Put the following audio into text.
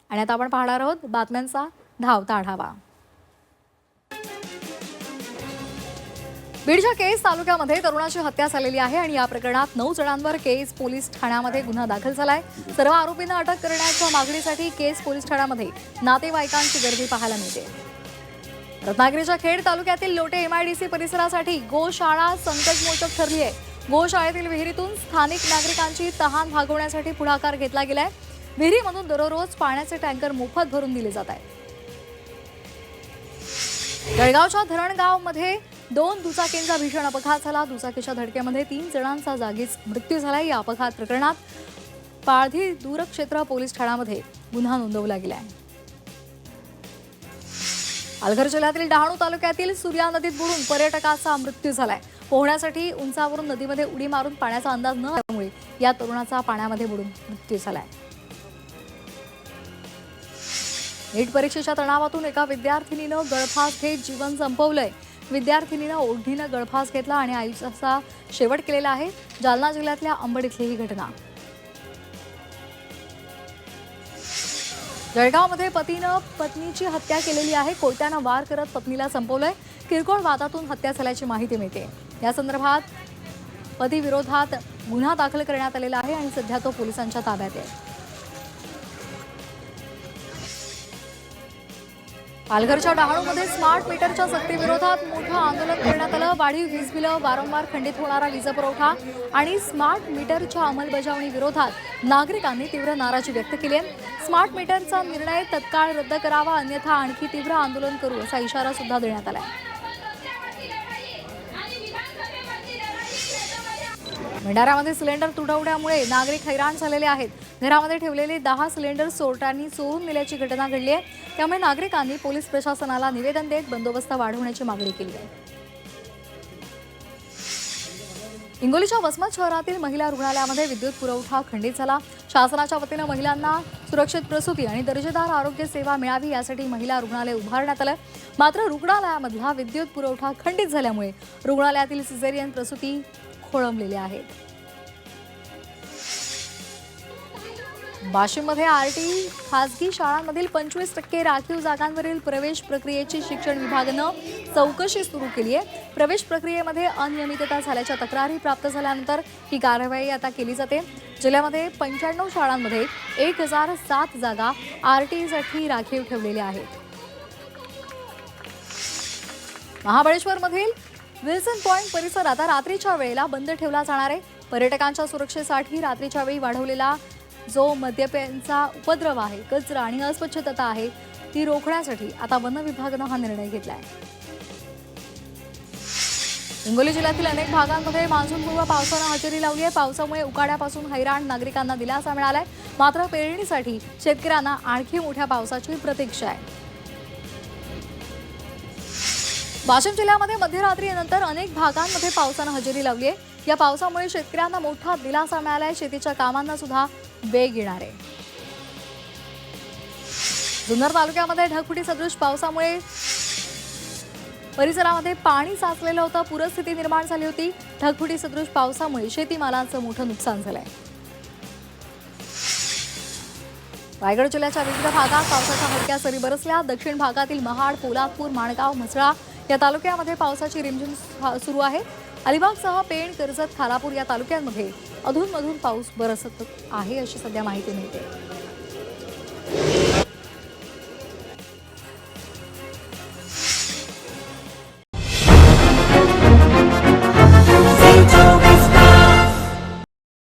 आणि आता आपण पाहणार आहोत बातम्यांचा धावता आढावा। बीडच्या केस तालुक्यामध्ये तरुणाची हत्या झालेली आहे आणि या प्रकरणात 9 जणांवर केस पोलीस ठाण्यामध्ये गुन्हा दाखल झालाय। सर्व आरोपींना अटक करण्याच्या मागणीसाठी केस पोलीस ठाण्यामध्ये नातेवाईकांची गर्दी पाहायला मिळते। रत्नागिरीच्या खेड तालुक्यातील लोटे एमआयडीसी परिसरासाठी गोशाळा संकटमोचक ठरली आहे। गोशाळेतील विहिरीतून स्थानिक नागरिकांची तहान भागवण्यासाठी पुढाकार घेतला गेलाय। विहिरीमधून दररोज पाण्याचे टँकर मोफत भरून दिले जात आहेत। जळगावच्या धरणगावमध्ये 2 दुचाकींचा भीषण अपघात झाला। दुचाकीच्या धडकेमध्ये 3 जणांचा जागीच मृत्यू झाला। या अपघात प्रकरणात पाळधी दूरक्षेत्र पोलीस ठाण्यामध्ये गुन्हा नोंदवला गेला आहे। पालघर जिल्ह्यातील डहाणू तालुक्यातील सूर्या नदीत बुडून पर्यटकाचा मृत्यू झालाय। पोहण्यासाठी उंचावरून नदीमध्ये उडी मारून पाण्याचा अंदाज न आल्यामुळे या तरुणाचा पाण्यामध्ये बुडून मृत्यू झालाय। नीट परीक्षेच्या तणावातून एका विद्यार्थिनीनं गळफास घेत जीवन संपवलंय। विद्यार्थिनीनं ओढणीनं गळफास घेतला आणि आयुष्याचा शेवट केलेला आहे। जालना जिल्ह्यातल्या अंबड इथली ही घटना। जळगावमध्ये पतीनं पत्नीची हत्या केलेली आहे। कोयत्यानं वार करत पत्नीला संपवलंय। किरकोळ वादातून हत्या झाल्याची माहिती मिळते। या संदर्भात पती विरोधात गुन्हा दाखल करण्यात आलेला आहे आणि सध्या तो पोलिसांच्या ताब्यात आहे। पालघरच्या डहाणूमध्ये स्मार्ट मीटरच्या सक्तीविरोधात मोठं आंदोलन करण्यात आलं। वाढीव वीज बिलं, वारंवार खंडित होणारा वीज पुरवठा आणि स्मार्ट मीटरच्या अंमलबजावणी विरोधात नागरिकांनी तीव्र नाराजी व्यक्त केली आहे। स्मार्ट मीटरचा निर्णय तत्काळ रद्द करावा, अन्यथा आणखी तीव्र आंदोलन करू असा इशारा सुद्धा देण्यात आला आहे। भंडाऱ्यामध्ये सिलेंडर तुटवड्यामुळे नागरिक हैराण झालेले आहेत। घरामध्ये ठेवलेले 10 सिलेंडर चोरट्यांनी चोरून नेल्याची घटना घडली आहे। त्यामुळे नागरिकांनी पोलीस प्रशासनाला निवेदन देत बंदोबस्त वाढवण्याची मागणी केली आहे। हिंगोलीच्या वसमत शहरातील महिला रुग्णालयामध्ये विद्युत पुरवठा खंडित झाला। शासनाच्या वतीनं महिलांना सुरक्षित प्रसूती आणि दर्जेदार आरोग्य सेवा मिळावी यासाठी महिला रुग्णालय उभारण्यात आलं। मात्र रुग्णालयामधला विद्युत पुरवठा खंडित झाल्यामुळे रुग्णालयातील सिझेरियन प्रसूती खोळंबलेल्या आहेत। वाशिममध्ये आरटी खासगी शाळांमधील 25% राखीव जागांवरील प्रवेश प्रक्रियेची शिक्षण विभागानं चौकशी सुरू केली आहे। प्रवेश प्रक्रियेमध्ये अनियमितता झाल्याच्या तक्रारी प्राप्त झाल्यानंतर ही कारवाई आता केली जाते। जिल्ह्यामध्ये 95 शाळांमध्ये 1007 जागा आरटीसाठी राखीव ठेवलेल्या आहेत। महाबळेश्वरमधील विल्सन पॉइंट परिसर आता रात्रीच्या वेळेला बंद ठेवला जाणार आहे। पर्यटकांच्या सुरक्षेसाठी रात्रीच्या वेळी वाढवलेला जो मद्यपानाचा उपद्रव आहे, कचरा आणि अस्वच्छता आहे ती रोखण्यासाठी आता वन विभागानं हा निर्णय घेतलाय। हिंगोली जिल्ह्यातील अनेक भागांमध्ये मान्सूनपूर्व पावसानं हजेरी लावली आहे। पावसामुळे उकाड्यापासून हैराण नागरिकांना दिलासा मिळालाय। मात्र पेरणीसाठी शेतकऱ्यांना आणखी मोठ्या पावसाची प्रतीक्षा आहे। वाशिम जिल्ह्यामध्ये मध्यरात्रीनंतर अनेक भागांमध्ये पावसानं हजेरी लावली आहे। या पावसामुळे शेतकऱ्यांना मोठा दिलासा मिळालाय। शेतीच्या कामांना सुद्धा वेग येणार आहे। जुन्नर तालुक्यामध्ये ढगफुटी सदृश पावसामुळे परिसरामध्ये पाणी साचलेलं होतं। पूरस्थिती निर्माण झाली होती। ढगफुटी सदृश पावसामुळे शेतीमालाचं मोठं नुकसान झालंय। रायगड जिल्ह्याच्या विविध भागात पावसाच्या हलक्या सरी बरसल्या। दक्षिण भागातील महाड, पोलादपूर, माणगाव, म्हसळा या तालुक्यामध्ये पावसाची रिमझिम सुरू आहे। अलिबागसह पेण, कर्जत, खालापूर या तालुक्यांमध्ये अधूनमधून पाऊस बरसत आहे अशी सध्या माहिती मिळते।